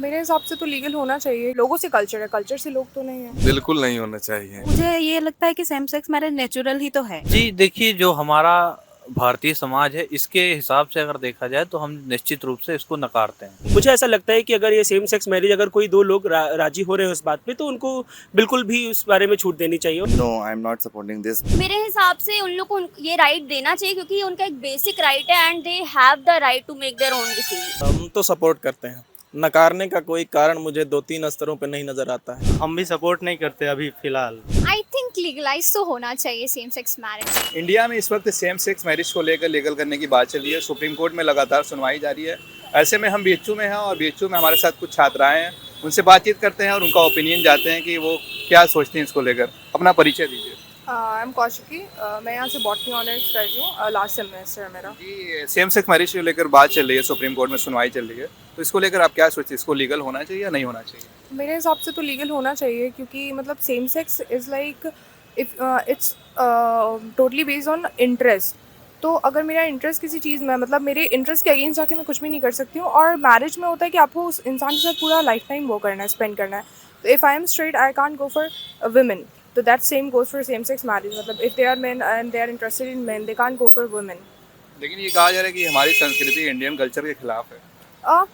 मेरे हिसाब से तो लीगल होना चाहिए। लोगों से कल्चर है, कल्चर से लोग तो नहीं है। बिल्कुल नहीं होना चाहिए। मुझे ये लगता है कि सेम सेक्स मैरिज नेचुरल ही तो है। जी, देखिए जो हमारा भारतीय समाज है, इसके हिसाब से अगर देखा जाए तो हम निश्चित रूप से इसको नकारते हैं। मुझे ऐसा लगता है कि अगर ये सेम सेक्स मैरिज अगर कोई दो लोग राजी हो रहे हैं उस बात पे तो उनको बिल्कुल भी उस बारे में छूट देनी चाहिए। No, I'm not supporting this. मेरे हिसाब से उन लोग को ये राइट देना चाहिए क्योंकि ये उनका एक बेसिक राइट है and they have the right to make their own decision. हम तो सपोर्ट करते हैं। नकारने का कोई कारण मुझे 2-3 स्तरों पे नहीं नजर आता है। हम भी सपोर्ट नहीं करते अभी फिलहाल। आई थिंक लीगलाइज तो होना चाहिए सेम सेक्स मैरिज। इंडिया में इस वक्त सेम सेक्स मैरिज को लेकर लीगल करने की बात चल रही है। सुप्रीम कोर्ट में लगातार सुनवाई जारी है। ऐसे में हम बीएचयू में हैं और बीएचयू में हमारे साथ कुछ छात्राएं हैं, उनसे बातचीत करते हैं और उनका ओपिनियन जानते हैं कि वो क्या सोचते हैं इसको लेकर। अपना परिचय दीजिए। I am Kaushiki. मैं यहाँ से बॉटनी ऑनर्स कर रही हूँ। लास्ट सेमेस्टर है मेरा। जी, सेम सेक्स मैरिज को लेकर बात चल रही है, सुप्रीम कोर्ट में सुनवाई चल रही है, तो इसको लेकर आप क्या सोचते हैं? इसको लीगल होना चाहिए या नहीं होना चाहिए? मेरे हिसाब से तो लीगल होना चाहिए क्योंकि मतलब same sex is like if it's totally based on interest. तो अगर मेरा इंटरेस्ट किसी चीज़ में, मतलब मेरे इंटरेस्ट के अगेंस्ट जाके मैं कुछ भी नहीं कर सकती हूँ। और मैरिज में होता है कि आपको उस इंसान के साथ पूरा लाइफ टाइम वो करना है, स्पेंड करना है। तो if I am straight I can't go for women, तो that same goes for same sex marriage. मतलब if they are men and they are interested in men, they can't go for women. लेकिन ये कहा जा रहा है कि हमारी संस्कृति इंडियन कल्चर के खिलाफ है।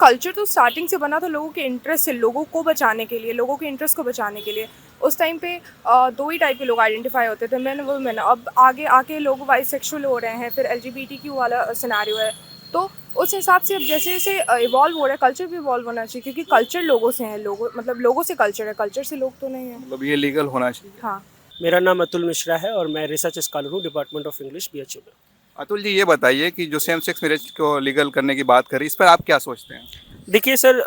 कल्चर तो स्टार्टिंग से बना था लोगों के इंटरेस्ट से, लोगों को बचाने के लिए, लोगों के इंटरेस्ट को बचाने के लिए। उस टाइम पे दो ही टाइप के लोग आइडेंटिफाई होते थे, मैन वुमेन। अब आगे आके लोग बाइसेक्सुअल हो रहे हैं, फिर एलजीबीटीक्यू वाला सिनेरियो है। तो उस हिसाब से अब जैसे जैसे इवॉल्व हो रहा है, कल्चर भी इवॉल्व होना चाहिए क्योंकि कल्चर लोगों से है। लोगों मतलब लोगों से कल्चर है, कल्चर से लोग तो नहीं है। मतलब ये लीगल होना चाहिए। हाँ। मेरा नाम अतुल मिश्रा है और मैं रिसर्च स्कॉलर हूँ डिपार्टमेंट ऑफ इंग्लिश बीएचयू में। अतुल जी, ये बताइए कि जो सेम सेक्स मैरिज को लीगल करने की बात करी, इस पर आप क्या सोचते हैं? देखिए सर,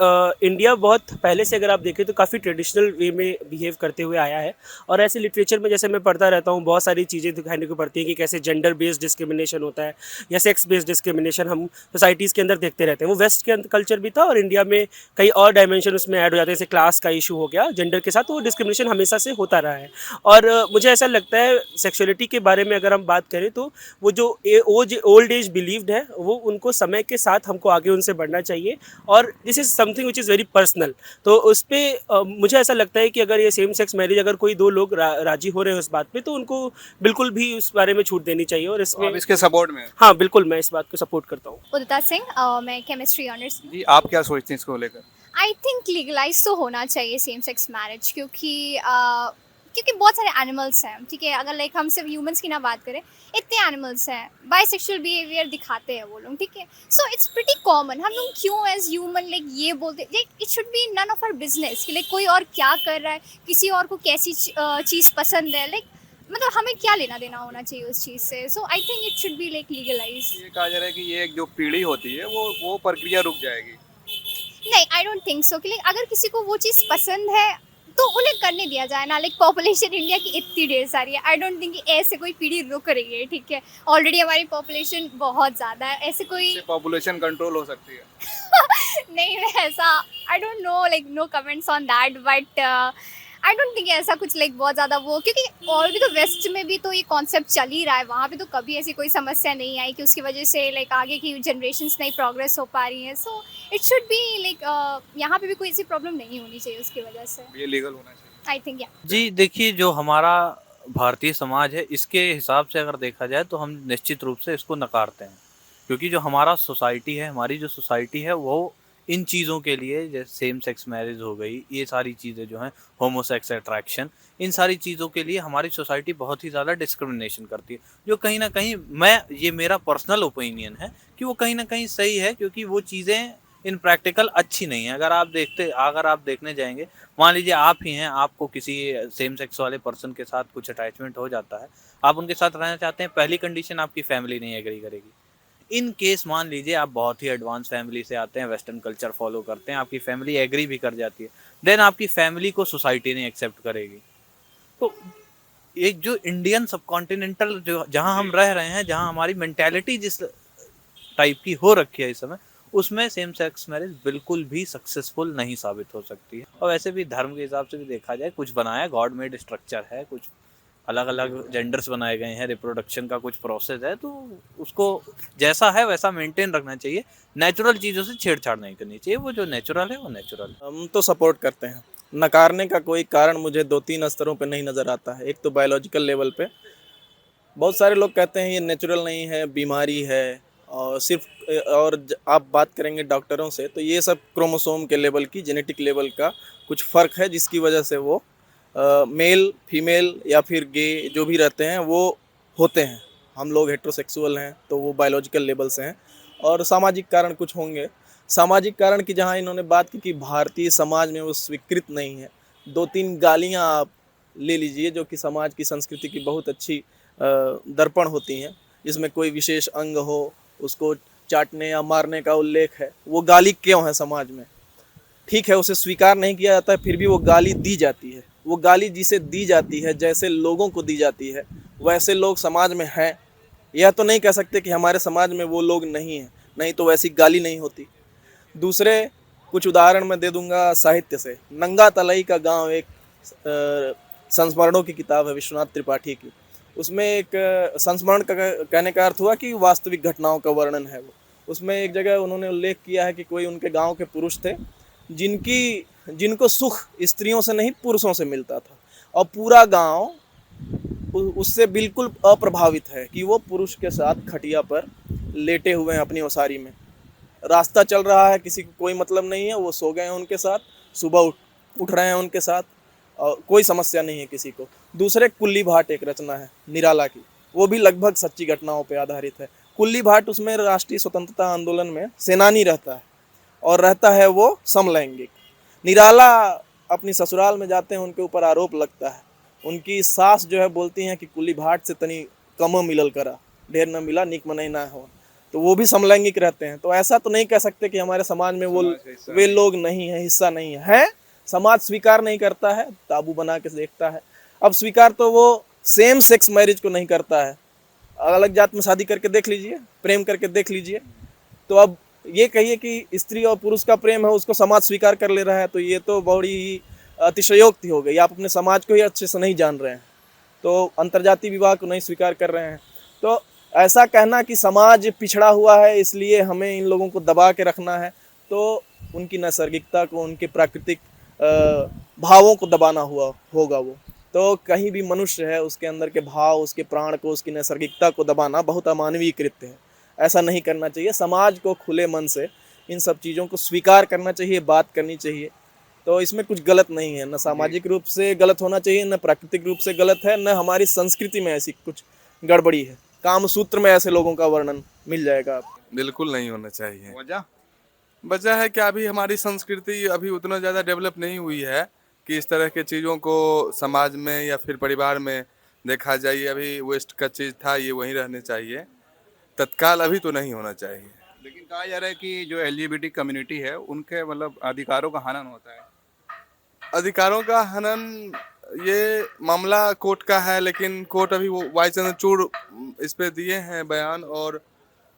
इंडिया बहुत पहले से अगर आप देखें तो काफ़ी ट्रेडिशनल वे में बिहेव करते हुए आया है। और ऐसे लिटरेचर में जैसे मैं पढ़ता रहता हूँ, बहुत सारी चीज़ें दिखाने को पड़ती हैं कि कैसे जेंडर बेस्ड डिस्क्रिमिनेशन होता है या सेक्स बेस्ड डिस्क्रिमिनेशन हम सोसाइटीज़ के अंदर देखते रहते हैं। वो वेस्ट के कल्चर भी था और इंडिया में कई और डायमेंशन उसमें ऐड हो जाते हैं, जैसे क्लास का इशू हो गया, जेंडर के साथ वो डिस्क्रिमिनेशन हमेशा से होता रहा है। और मुझे ऐसा लगता है सेक्सुअलिटी के बारे में अगर हम बात करें तो वो जो ओल्ड एज बिलीव्ड है वो उनको समय के साथ हमको आगे उनसे बढ़ना चाहिए। और this is something which is very personal. तो उस पर मुझे ऐसा लगता है कि अगर ये सेम सेक्स मैरिज अगर कोई दो लोग राजी हो रहे हैं उस बात पे तो उनको बिल्कुल भी उस बारे में छूट देनी चाहिए। और इसमें आप इसके सपोर्ट में? हाँ बिल्कुल, मैं इस बात को सपोर्ट करता हूँ। उदिता सिंह, मैं केमिस्ट्री ऑनर्स। जी, आप क्या सोचते हैं इसको लेकर? आई थिंक लीगलाइज तो होना चाहिए सेम सेक्स मैरिज क्योंकि बहुत सारे एनिमल्स हैं, ठीक है। अगर लाइक हम सिर्फ ह्यूमंस की ना बात करें, इतने एनिमल्स हैं बाइसेक्सुअल बिहेवियर दिखाते हैं वो लोग, ठीक है। So it's pretty common. हम लोग क्यों एज ह्यूमन लाइक ये बोलते, like it should be none of our business कि लाइक कोई और क्या कर रहा है, किसी और को कैसी चीज़ पसंद है, लाइक मतलब हमें क्या लेना देना होना चाहिए उस चीज़ से। So I think it should be like legalize. ये कहा जा रहा है कि ये एक जो पीढ़ी होती है वो प्रक्रिया रुक जाएगी। नहीं, आई डोंट थिंक सो कि लाइक अगर किसी को वो चीज़ पसंद है तो उन्हें करने दिया जाए ना। लाइक पॉपुलेशन इंडिया की इतनी ढेर सारी है, आई डोंट थिंक कि ऐसे कोई पीढ़ी रुक रही है, ठीक है। ऑलरेडी हमारी पॉपुलेशन बहुत ज़्यादा है, ऐसे कोई पॉपुलेशन कंट्रोल हो सकती है। नहीं ऐसा, I don't know, like no comments on that, but I don't think ऐसा कुछ लाइक बहुत ज़्यादा वो, क्योंकि और भी तो वेस्ट में भी तो ये कॉन्सेप्ट चल ही रहा है, वहाँ पे तो कभी ऐसी कोई समस्या नहीं आई कि उसकी वजह से लाइक आगे की जनरेशन्स नहीं प्रोग्रेस हो पा रही हैं। So it should be like यहाँ पे भी कोई ऐसी प्रॉब्लम नहीं होनी चाहिए उसकी वजह से। ये लीगल होना चाहिए, आई थिंक। या जी, देखिए जो हमारा भारतीय समाज है, इसके हिसाब से अगर देखा जाए तो हम निश्चित रूप से इसको नकारते हैं। क्योंकि जो हमारा सोसाइटी है, हमारी जो सोसाइटी है वो इन चीज़ों के लिए, जैसे सेम सेक्स मैरिज हो गई, ये सारी चीज़ें जो हैं, होमोसेक्स अट्रैक्शन, इन सारी चीज़ों के लिए हमारी सोसाइटी बहुत ही ज़्यादा डिस्क्रिमिनेशन करती है। जो कहीं ना कहीं, ये मेरा पर्सनल ओपिनियन है कि वो कहीं ना कहीं सही है, क्योंकि वो चीज़ें इन प्रैक्टिकल अच्छी नहीं है। अगर आप देखने जाएंगे, मान लीजिए आप ही हैं, आपको किसी सेम सेक्स वाले पर्सन के साथ कुछ अटैचमेंट हो जाता है, आप उनके साथ रहना चाहते हैं, पहली कंडीशन आपकी फैमिली नहीं एग्री करेगी। इन केस मान लीजिए आप बहुत ही एडवांस फैमिली से आते हैं, वेस्टर्न कल्चर फॉलो करते हैं, आपकी फैमिली एग्री भी कर जाती है, देन आपकी फैमिली को सोसाइटी नहीं एक्सेप्ट करेगी। तो एक जो इंडियन सबकॉन्टिनेंटल जो जहाँ हम रह रहे हैं, जहाँ हमारी मेंटालिटी जिस टाइप की हो रखी है इस समय, उसमें सेम सेक्स मैरिज बिल्कुल भी सक्सेसफुल नहीं साबित हो सकती है। और वैसे भी धर्म के हिसाब से भी देखा जाए, कुछ बनाया, गॉड मेड स्ट्रक्चर है, कुछ अलग अलग जेंडर्स बनाए गए हैं, रिप्रोडक्शन का कुछ प्रोसेस है, तो उसको जैसा है वैसा मेंटेन रखना चाहिए। नेचुरल चीज़ों से छेड़छाड़ नहीं करनी चाहिए, वो जो नेचुरल है वो नेचुरल है। हम तो सपोर्ट करते हैं। नकारने का कोई कारण मुझे 2-3 स्तरों पे नहीं नज़र आता है। एक तो बायोलॉजिकल लेवल पे बहुत सारे लोग कहते हैं ये नेचुरल नहीं है, बीमारी है, और सिर्फ आप बात करेंगे डॉक्टरों से तो ये सब क्रोमोसोम के लेवल की, जेनेटिक लेवल का कुछ फ़र्क है जिसकी वजह से वो मेल फीमेल या फिर गे जो भी रहते हैं वो होते हैं। हम लोग हेट्रोसेक्सुअल हैं तो वो बायोलॉजिकल लेवल से हैं, और सामाजिक कारण कुछ होंगे। सामाजिक कारण की जहाँ इन्होंने बात की कि भारतीय समाज में वो स्वीकृत नहीं है, 2-3 गालियाँ आप ले लीजिए जो कि समाज की संस्कृति की बहुत अच्छी दर्पण होती हैं, जिसमें कोई विशेष अंग हो, उसको चाटने या मारने का उल्लेख है, वो गाली क्यों है समाज में? ठीक है, उसे स्वीकार नहीं किया जाता है, फिर भी वो गाली दी जाती है। वो गाली जिसे दी जाती है, जैसे लोगों को दी जाती है, वैसे लोग समाज में हैं। यह तो नहीं कह सकते कि हमारे समाज में वो लोग नहीं हैं, नहीं तो वैसी गाली नहीं होती। दूसरे कुछ उदाहरण मैं दे दूंगा साहित्य से। नंगा तलई का गांव एक संस्मरणों की किताब है विश्वनाथ त्रिपाठी की। उसमें एक संस्मरण का कहने का अर्थ हुआ कि वास्तविक घटनाओं का वर्णन है वो। उसमें एक जगह उन्होंने उल्लेख किया है कि कोई उनके गांव के पुरुष थे जिनको सुख स्त्रियों से नहीं पुरुषों से मिलता था, और पूरा गांव उससे बिल्कुल अप्रभावित है कि वो पुरुष के साथ खटिया पर लेटे हुए हैं अपनी ओसारी में। रास्ता चल रहा है, किसी को कोई मतलब नहीं है, वो सो गए हैं उनके साथ, सुबह उठ रहे हैं उनके साथ, और कोई समस्या नहीं है किसी को। दूसरे कुल्ली भाट एक रचना है निराला की, वो भी लगभग सच्ची घटनाओं पर आधारित है। कुल्ली भाट उसमें राष्ट्रीय स्वतंत्रता आंदोलन में सेनानी रहता है, और रहता है वो समलैंगिक। निराला अपनी ससुराल में जाते हैं, उनके ऊपर आरोप लगता है। उनकी सास जो है बोलती हैं कि कुल्ली भाट से तनी कम मिलल करा, ढेर न मिला निक मनई ना हो, तो वो भी समलैंगिक रहते हैं। तो ऐसा तो नहीं कह सकते कि हमारे समाज में वे लोग नहीं है, हिस्सा नहीं है। समाज स्वीकार नहीं करता है, ताबू बना के देखता है। अब स्वीकार तो वो सेम सेक्स मैरिज को नहीं करता है। अलग जात में शादी करके देख लीजिए, प्रेम करके देख लीजिए, तो अब ये कहिए कि स्त्री और पुरुष का प्रेम है उसको समाज स्वीकार कर ले रहा है, तो ये तो बड़ी ही अतिशयोक्ति हो गई। आप अपने समाज को ही अच्छे से नहीं जान रहे हैं, तो अंतर्जातीय विवाह को नहीं स्वीकार कर रहे हैं। तो ऐसा कहना कि समाज पिछड़ा हुआ है इसलिए हमें इन लोगों को दबा के रखना है, तो उनकी नैसर्गिकता को, उनके प्राकृतिक भावों को दबाना हुआ होगा। वो तो कहीं भी मनुष्य है, उसके अंदर के भाव, उसके प्राण को, उसकी नैसर्गिकता को दबाना बहुत अमानवीय कृत्य है। ऐसा नहीं करना चाहिए। समाज को खुले मन से इन सब चीज़ों को स्वीकार करना चाहिए, बात करनी चाहिए। तो इसमें कुछ गलत नहीं है, न सामाजिक रूप से गलत होना चाहिए, न प्राकृतिक रूप से गलत है, न हमारी संस्कृति में ऐसी कुछ गड़बड़ी है। कामसूत्र में ऐसे लोगों का वर्णन मिल जाएगा आपको। बिल्कुल नहीं होना चाहिए। वजह वजह है कि अभी हमारी संस्कृति अभी उतना ज़्यादा डेवलप नहीं हुई है कि इस तरह के चीज़ों को समाज में या फिर परिवार में देखा जाए। अभी वेस्ट का चीज़ था, ये वहीं रहने चाहिए, तत्काल अभी तो नहीं होना चाहिए। लेकिन कहा जा रहा है कि जो एलजीबीटी कम्युनिटी है उनके मतलब अधिकारों का हनन होता है। अधिकारों का हनन ये मामला कोर्ट का है, लेकिन कोर्ट अभी वो वाई चंद्रचूड़ इस पे दिए हैं बयान, और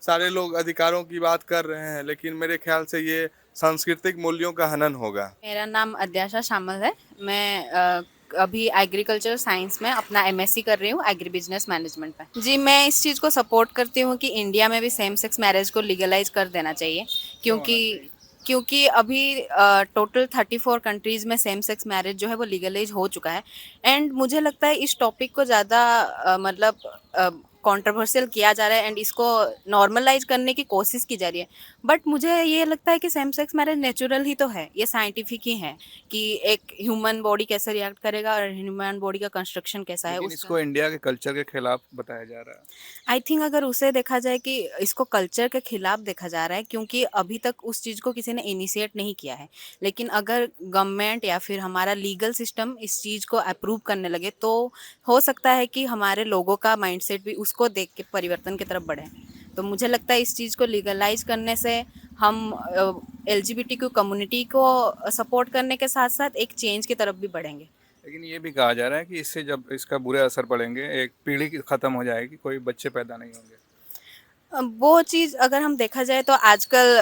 सारे लोग अधिकारों की बात कर रहे हैं, लेकिन मेरे ख्याल से ये सांस्कृतिक मूल्यों का हनन होगा। मेरा नाम अध्याशा शामल है। मैं अभी एग्रीकल्चर साइंस में अपना एमएससी कर रही हूँ, एग्री बिजनेस मैनेजमेंट पे। जी, मैं इस चीज़ को सपोर्ट करती हूँ कि इंडिया में भी सेम सेक्स मैरिज को लीगलाइज कर देना चाहिए, क्योंकि अभी टोटल 34 कंट्रीज़ में सेम सेक्स मैरिज जो है वो लीगलाइज हो चुका है। एंड मुझे लगता है इस टॉपिक को ज़्यादा मतलब कंट्रोवर्शियल किया जा रहा है एंड इसको नॉर्मलाइज करने की कोशिश की जा रही है। बट मुझे ये लगता है कि सेम सेक्स मैरिज नेचुरल ही तो है, ये साइंटिफिक ही है कि एक ह्यूमन बॉडी कैसे रिएक्ट करेगा और ह्यूमन बॉडी का कंस्ट्रक्शन कैसा है। लेकिन इसको इंडिया के कल्चर के खिलाफ बताया जा रहा है। आई थिंक अगर उसे देखा जाए कि इसको कल्चर के खिलाफ देखा जा रहा है, क्योंकि अभी तक उस चीज़ को किसी ने इनिशिएट नहीं किया है। लेकिन अगर गवर्नमेंट या फिर हमारा लीगल सिस्टम इस चीज़ को अप्रूव करने लगे तो हो सकता है कि हमारे लोगों का माइंडसेट भी उसको देख के परिवर्तन की तरफ बढ़े। तो मुझे लगता है इस चीज़ को लीगलाइज करने से हम LGBTQ कम्युनिटी को सपोर्ट करने के साथ साथ एक चेंज की तरफ भी बढ़ेंगे। लेकिन ये भी कहा जा रहा है कि इससे जब इसका बुरे असर पड़ेंगे, एक पीढ़ी खत्म हो जाएगी, कोई बच्चे पैदा नहीं होंगे। वो चीज़ अगर हम देखा जाए तो आजकल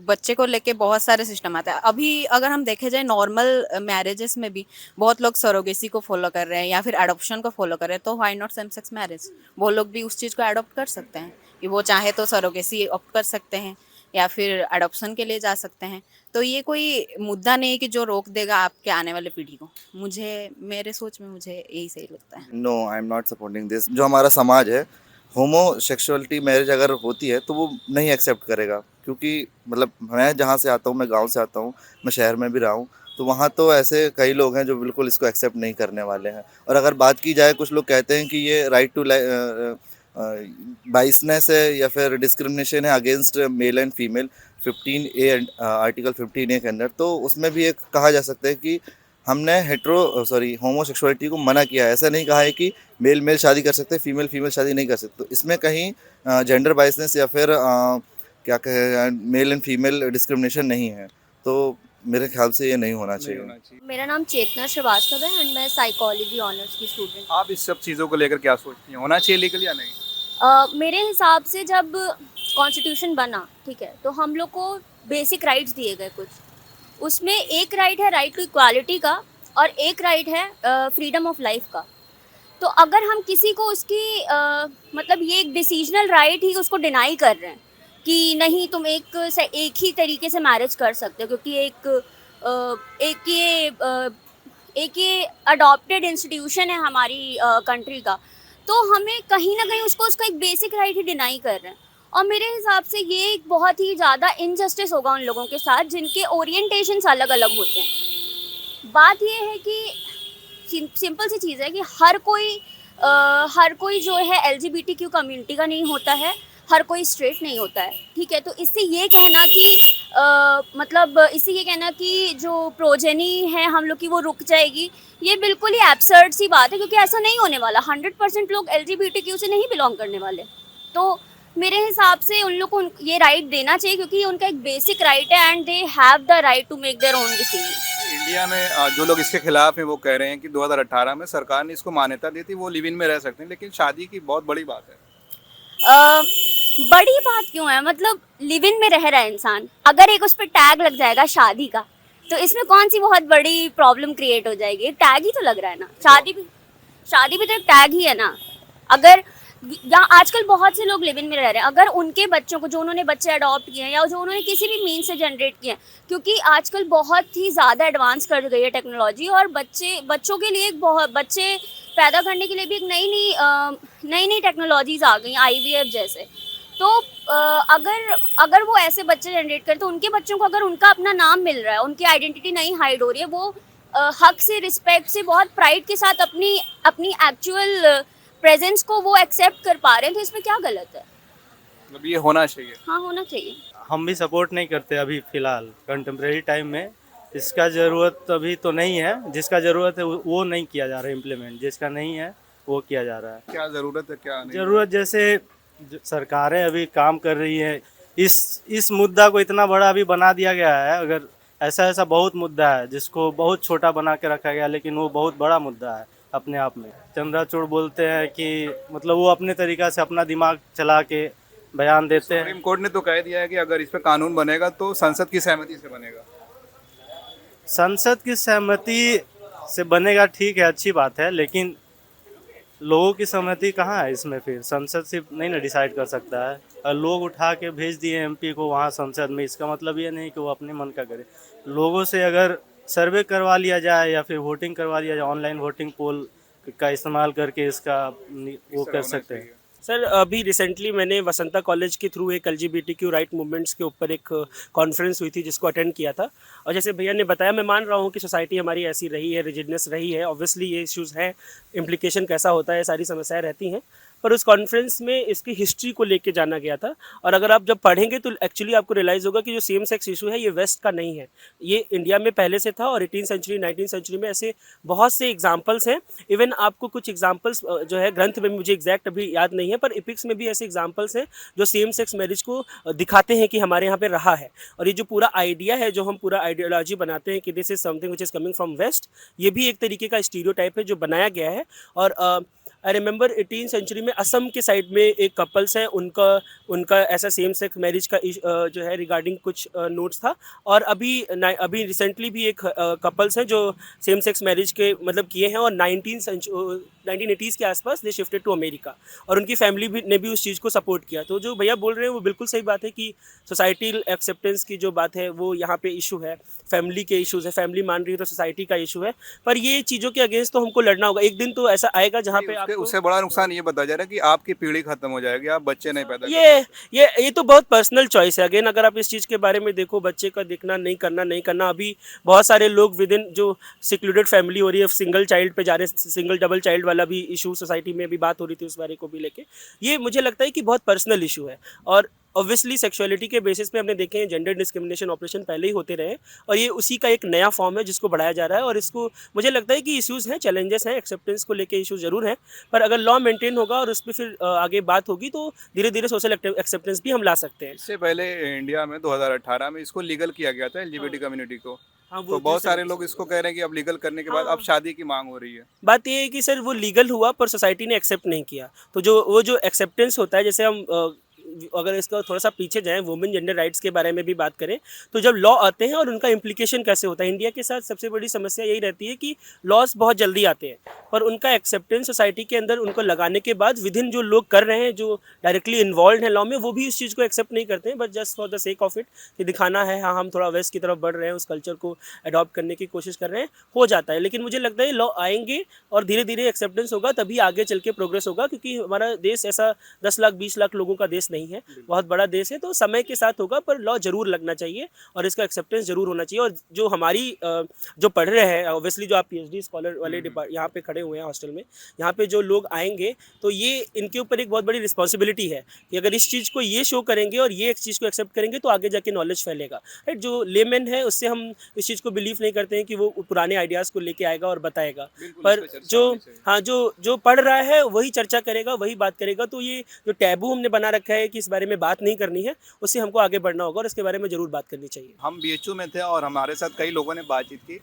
बच्चे को लेके बहुत सारे सिस्टम आते हैं। अभी अगर हम देखे जाए नॉर्मल मैरिजेस में भी बहुत लोग सरोगेसी को फॉलो कर रहे हैं या फिर अडॉप्शन को फॉलो कर रहे हैं, तो why not same sex marriage? वो लोग भी उस चीज़ को अडॉप्ट कर सकते हैं कि वो चाहे तो सरोगेसी ऑप्ट कर सकते हैं या फिर अडॉप्शन के लिए जा सकते हैं। तो ये कोई मुद्दा नहीं है कि जो रोक देगा आपके आने वाले पीढ़ी को। मुझे मेरे सोच में मुझे यही सही लगता है। No, I am not supporting this. जो हमारा समाज है, होमोसेक्सुअलिटी मैरिज अगर होती है तो वो नहीं एक्सेप्ट करेगा, क्योंकि मतलब मैं जहाँ से आता हूँ, मैं गांव से आता हूँ, मैं शहर में भी रहा हूँ, तो वहाँ तो ऐसे कई लोग हैं जो बिल्कुल इसको एक्सेप्ट नहीं करने वाले हैं। और अगर बात की जाए, कुछ लोग कहते हैं कि ये राइट टू बाइसनेस है या फिर डिस्क्रिमिनेशन है against male and female 15A article 15A के अंदर, तो उसमें भी एक कहा जा सकता है कि हमने होमोसेक्सुअलिटी को मना किया है। ऐसा नहीं कहा है कि मेल मेल शादी कर सकते हैं, फीमेल फीमेल शादी नहीं कर सकते। तो इसमें कहीं जेंडर बाइसनेस या फिर क्या कहे, मेल एंड फीमेल डिस्क्रिमिनेशन नहीं है। तो मेरे ख्याल से ये नहीं होना चाहिए। मेरा नाम चेतना श्रीवास्तव है एंड मैं साइकोलॉजी ऑनर्स की स्टूडेंट। आप इस सब चीज़ों को लेकर क्या सोचती हैं, होना चाहिए लीगल या नहीं? मेरे हिसाब से जब कॉन्स्टिट्यूशन बना, ठीक है, तो हम लोग को बेसिक राइट्स दिए गए कुछ। उसमें एक राइट है राइट टू इक्वालिटी का और एक राइट है फ्रीडम ऑफ लाइफ का। तो अगर हम किसी को उसकी मतलब ये एक डिसीजनल राइट ही उसको डिनाई कर रहे हैं कि नहीं तुम एक ही तरीके से मैरिज कर सकते हो, क्योंकि एक ये अडॉप्टेड इंस्टीट्यूशन है हमारी कंट्री का, तो हमें कहीं ना कहीं उसका एक बेसिक राइट ही डिनाई कर रहे हैं। और मेरे हिसाब से ये एक बहुत ही ज़्यादा इनजस्टिस होगा उन लोगों के साथ जिनके ओरिएंटेशंस अलग अलग होते हैं। बात ये है कि सिंपल सी चीज़ है कि हर कोई जो है LGBTQ कम्युनिटी का नहीं होता है, हर कोई स्ट्रेट नहीं होता है, ठीक है। तो इससे ये कहना कि जो प्रोजेनी है हम लोग की वो रुक जाएगी, ये बिल्कुल ही एब्सर्ड सी बात है, क्योंकि ऐसा नहीं होने वाला। 100% लोग LGBTQ से नहीं बिलोंग करने वाले। तो मेरे हिसाब से उन लोग को ये राइट देना चाहिए, क्योंकि ये उनका एक बेसिक राइट है and they have the right to make their own decision. India में जो लोग इसके खिलाफ हैं वो कह रहे हैं कि 2018 में सरकार ने इसको मान्यता दी थी, वो लिव इन में रह सकते हैं, लेकिन शादी की बहुत बड़ी बात है। बड़ी बात क्यों है, मतलब लिव इन में रह रहा है इंसान, अगर एक उस पर टैग लग जाएगा शादी का, तो इसमें कौन सी बहुत बड़ी प्रॉब्लम क्रिएट हो जाएगी? एक टैग ही तो लग रहा है ना, शादी भी तो एक टैग ही है ना। अगर यहाँ आजकल बहुत से लोग लिव इन में रह रहे हैं, अगर उनके बच्चों को, जो उन्होंने बच्चे अडॉप्ट किए हैं या जो उन्होंने किसी भी मीन से जनरेट किए हैं, क्योंकि आजकल बहुत ही ज़्यादा एडवांस कर गई है टेक्नोलॉजी, और बच्चों के लिए बच्चे पैदा करने के लिए भी एक नई टेक्नोलॉजीज आ गई, IVF जैसे। तो अगर वो ऐसे बच्चे जनरेट करते, तो उनके बच्चों को अगर उनका अपना नाम मिल रहा है, उनकी आइडेंटिटी नहीं हाइड हो रही है, वो हक से, रिस्पेक्ट से, बहुत प्राइड के साथ अपनी एक्चुअल प्रेजेंस को वो एक्सेप्ट कर पा रहे हैं, तो इसमें क्या गलत है? मतलब ये होना चाहिए। हाँ, होना चाहिए। हम भी सपोर्ट नहीं करते अभी फ़िलहाल कंटेम्प्रेरी टाइम में। इसका ज़रूरत अभी तो नहीं है, जिसका ज़रूरत है वो नहीं किया जा रहा है इम्प्लीमेंट, जिसका नहीं है वो किया जा रहा है। क्या ज़रूरत है, क्या नहीं? ज़रूरत जैसे सरकारें अभी काम कर रही है, इस मुद्दा को इतना बड़ा अभी बना दिया गया है। अगर ऐसा बहुत मुद्दा है जिसको बहुत छोटा बना के रखा गया, लेकिन वो बहुत बड़ा मुद्दा है अपने आप में। चंद्राचूड़ बोलते हैं कि मतलब वो अपने तरीक़ा से अपना दिमाग चला के बयान देते हैं। सुप्रीम कोर्ट ने तो कह दिया है कि अगर इस पर कानून बनेगा तो संसद की सहमति से बनेगा। संसद की सहमति से बनेगा, ठीक है, अच्छी बात है, लेकिन लोगों की सहमति कहाँ है इसमें? फिर संसद सिर्फ नहीं ना डिसाइड कर सकता है। और लोग उठा के भेज दिए MP को वहाँ संसद में, इसका मतलब ये नहीं कि वो अपने मन का करे। लोगों से अगर सर्वे करवा लिया जाए या फिर वोटिंग करवा लिया जाए, ऑनलाइन वोटिंग पोल का इस्तेमाल करके इसका वो कर सकते हैं। सर, अभी रिसेंटली मैंने वसंता कॉलेज के थ्रू एक LGBTQ राइट मूवमेंट्स के ऊपर एक कॉन्फ्रेंस हुई थी, जिसको अटेंड किया था। और जैसे भैया ने बताया, मैं मान रहा हूँ कि सोसाइटी हमारी ऐसी रही है, रिजिडनेस रही है, ऑब्वियसली ये इश्यूज़ हैं, इम्प्लीकेशन कैसा होता है, सारी समस्याएं रहती हैं। पर उस कॉन्फ्रेंस में इसकी हिस्ट्री को लेके जाना गया था। और अगर आप जब पढ़ेंगे तो एक्चुअली आपको रियलाइज़ होगा कि जो सेम सेक्स इशू है ये वेस्ट का नहीं है, ये इंडिया में पहले से था। और 18वीं सेंचुरी 19वीं सेंचुरी में ऐसे बहुत से एग्जाम्पल्स हैं। इवन आपको कुछ एग्जाम्पल्स जो है ग्रंथ में, मुझे एग्जैक्ट अभी याद नहीं है, पर एपिक्स में भी ऐसे एग्जाम्पल्स हैं जो सेम सेक्स मैरिज को दिखाते हैं कि हमारे यहाँ पे रहा है। और ये जो पूरा आइडिया है, जो हम पूरा आइडियोलॉजी बनाते हैं कि this is something which is coming from west, ये भी एक तरीके का स्टीरियोटाइप है जो बनाया गया है। और आई रिमेंबर 18 सेंचुरी में असम के साइड में एक कपल्स हैं, उनका ऐसा सेम सेक्स मैरिज का जो है रिगार्डिंग कुछ नोट्स था। और अभी रिसेंटली भी एक कपल्स हैं जो सेम सेक्स मैरिज के मतलब किए हैं, और 1980s के आसपास दे शिफ्टेड टू अमेरिका, और उनकी फैमिली ने भी उस चीज़ को सपोर्ट किया। तो जो भैया बोल रहे हैं वो बिल्कुल सही बात है कि सोसाइटल एक्सेप्टेंस की जो बात है वो यहाँ पे इशू है, फैमिली के इश्यूज़ है, फैमिली मान रही है तो सोसाइटी का इशू है। पर ये चीज़ों के अगेंस्ट तो हमको लड़ना होगा। एक दिन तो ऐसा आएगा जहाँ पे आपको उससे बड़ा नुकसान ये बताया जा रहा है कि आपकी पीढ़ी खत्म हो जाएगी, आप बच्चे नहीं पैदा ये तो बहुत पर्सनल चॉइस है। अगेन अगर आप इस चीज़ के बारे में देखो, बच्चे का देखना नहीं करना, अभी बहुत सारे लोग विद इन जो सिक्लूडेड फैमिली हो रही है, सिंगल चाइल्ड पे जा रहे, सिंगल डबल चाइल्ड वाला भी इशू सोसाइटी में भी बात हो रही थी, उस बारे को भी लेके। ये मुझे लगता है कि बहुत पर्सनल इशू है। और ऑब्वियसली सेक्सुअलिटी के बेसिस पे हमने देखे हैं जेंडर डिस्क्रिमिनेशन ऑपरेशन पहले ही होते रहे, और ये उसी का एक नया फॉर्म है जिसको बढ़ाया जा रहा है। और इसको मुझे लगता है कि इश्यूज़ हैं, चैलेंजेस हैं, एक्सेप्टेंस को लेके इशू ज़रूर हैं, पर अगर लॉ मेंटेन होगा और उस पर फिर आगे बात होगी तो धीरे धीरे सोशल एक्सेप्टेंस भी हम ला सकते हैं। इससे पहले इंडिया में 2018 में इसको लीगल किया गया था LGBT कम्युनिटी को। तो बहुत सारे लोग इसको कह रहे हैं कि अब लीगल करने के बाद अब शादी की मांग हो रही है। बात ये है कि सर वो लीगल हुआ पर सोसाइटी ने एक्सेप्ट नहीं किया। तो जो एक्सेप्टेंस होता है, जैसे हम अगर इसका थोड़ा सा पीछे जाएं, वुमेन जेंडर राइट्स के बारे में भी बात करें, तो जब लॉ आते हैं और उनका इम्प्लीकेशन कैसे होता है, इंडिया के साथ सबसे बड़ी समस्या यही रहती है कि लॉज बहुत जल्दी आते हैं, पर उनका एक्सेप्टेंस सोसाइटी के अंदर उनको लगाने के बाद विदिन जो लोग कर रहे हैं, जो डायरेक्टली इन्वॉल्व हैं लॉ में, वो भी इस चीज़ को एक्सेप्ट नहीं करते हैं, but just for the sake of it कि दिखाना है, हाँ हम थोड़ा वेस्ट की तरफ बढ़ रहे हैं, उस कल्चर को अडॉप्ट करने की कोशिश कर रहे हैं, हो जाता है। लेकिन मुझे लगता है लॉ आएंगे और धीरे धीरे एक्सेप्टेंस होगा, तभी आगे चल के प्रोग्रेस होगा, क्योंकि हमारा देश ऐसा 10 लाख 20 लाख लोगों का देश नहीं है, बहुत बड़ा देश है। तो समय के साथ होगा, पर लॉ जरूर लगना चाहिए और इसका एक्सेप्टेंस जरूर होना चाहिए। और जो हमारी जो पढ़ रहे हैं, ऑब्वियसली जो आप PhD स्कॉलर वाले यहाँ पे खड़े हुए हैं हॉस्टल में, यहाँ पे जो लोग आएंगे, तो ये इनके ऊपर एक बहुत बड़ी रिस्पॉन्सिबिलिटी है कि अगर इस चीज़ को ये शो करेंगे और ये एक चीज़ को एक्सेप्ट करेंगे तो आगे जाके नॉलेज फैलेगा। राइट, जो लेमैन है उससे हम इस चीज़ को बिलीव नहीं करते हैं कि वो पुराने आइडियाज़ को लेके आएगा और बताएगा, पर जो पढ़ रहा है वही चर्चा करेगा, वही बात करेगा। तो ये जो टैबू हमने बना रखा है कि इस बारे में बात नहीं करनी है, उससे हमको आगे बढ़ना होगा और इसके बारे में जरूर बात करनी चाहिए। हम BHU में थे और हमारे साथ कई लोगों ने बातचीत की,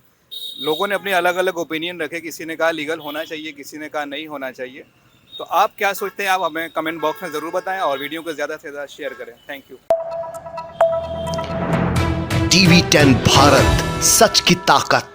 लोगों ने अपने अलग अलग ओपिनियन रखे, किसी ने कहा लीगल होना चाहिए, किसी ने कहा नहीं होना चाहिए। तो आप क्या सोचते हैं, आप हमें कमेंट बॉक्स में ज़रूर बताएं और वीडियो को ज़्यादा से ज़्यादा शेयर करें। Thank you. TV10 भारत, सच की ताकत।